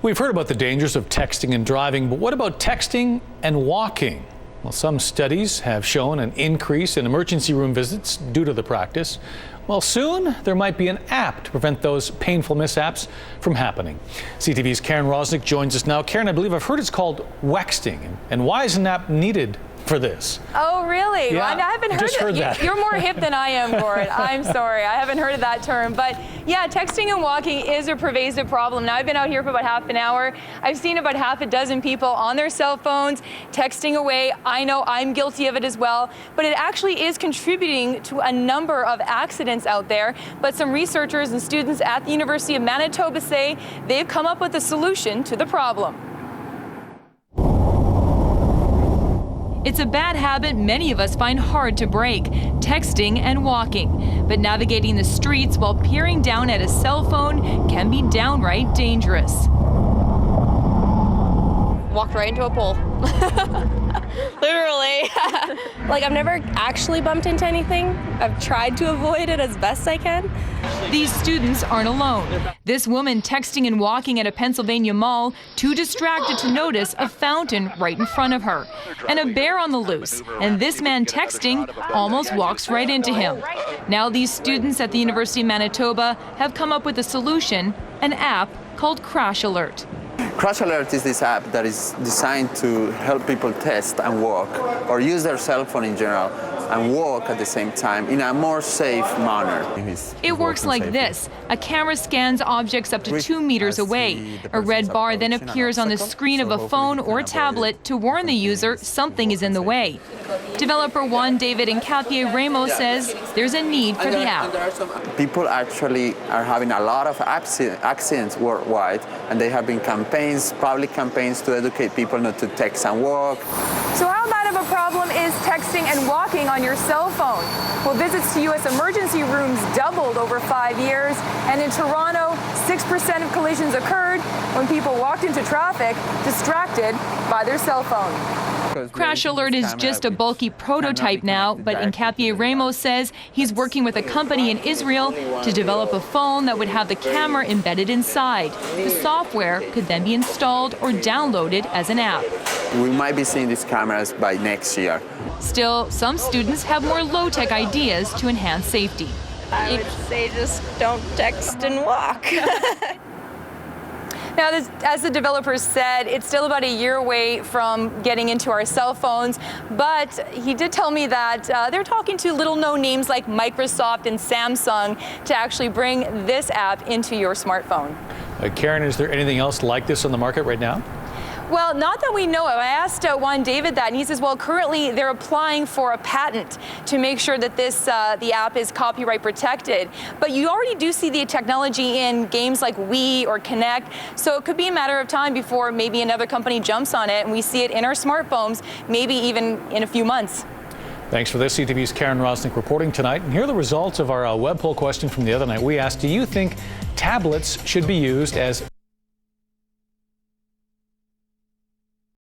We've heard about the dangers of texting and driving, but what about texting and walking? Well, some studies have shown an increase in emergency room visits due to the practice. Well, soon there might be an app to prevent those painful mishaps from happening. CTV's Karen Rosnick joins us now. Karen, I believe I've heard it's called Wexting. And why is an app needed for this? Oh, really? Yeah, well, I haven't heard that. You're more hip than I am, Gord. I'm sorry. I haven't heard of that term. But yeah, texting and walking is a pervasive problem. Now, I've been out here for about half an hour. I've seen about half a dozen people on their cell phones texting away. I know I'm guilty of it as well. But it actually is contributing to a number of accidents out there. But some researchers and students at the University of Manitoba say they've come up with a solution to the problem. It's a bad habit many of us find hard to break, texting and walking. But navigating the streets while peering down at a cell phone can be downright dangerous. Walked right into a pole. Literally. Like, I've never actually bumped into anything. I've tried to avoid it as best I can. These students aren't alone. This woman texting and walking at a Pennsylvania mall, too distracted to notice a fountain right in front of her, and a bear on the loose. And this man texting almost walks right into him. Now these students at the University of Manitoba have come up with a solution, an app called Crash Alert. Crash Alert is this app that is designed to help people test and walk, or use their cell phone in general, and walk at the same time in a more safe manner. It works like this. A camera scans objects up to 2 meters away. A red bar then appears on the screen of a phone or tablet to warn the user something is in the way. Developer Juan David and Kathy Ramos says there's a need for the app. People actually are having a lot of accidents worldwide, and there have been campaigns, public campaigns, to educate people not to text and walk. So how bad of a problem is texting and walking on your cell phone? Well, visits to U.S. emergency rooms doubled over 5 years, and in Toronto, 6% of collisions occurred when people walked into traffic distracted by their cell phone. Crash Alert is just a bulky prototype now, but Encapie Ramos says he's working with a company in Israel to develop a phone that would have the camera embedded inside. The software could then be installed or downloaded as an app. We might be seeing these cameras by next year. Still, some students have more low-tech ideas to enhance safety. I would say just don't text and walk. Now, as the developers said, it's still about a year away from getting into our cell phones, but he did tell me that they're talking to little-known names like Microsoft and Samsung to actually bring this app into your smartphone. Karen, is there anything else like this on the market right now? Well, not that we know of. I asked Juan David that, and he says, well, currently they're applying for a patent to make sure that the app is copyright protected. But you already do see the technology in games like Wii or Kinect, so it could be a matter of time before maybe another company jumps on it and we see it in our smartphones, maybe even in a few months. Thanks for this. CTV's Karen Rosnick reporting tonight. And here are the results of our web poll question from the other night. We asked, do you think tablets should be used as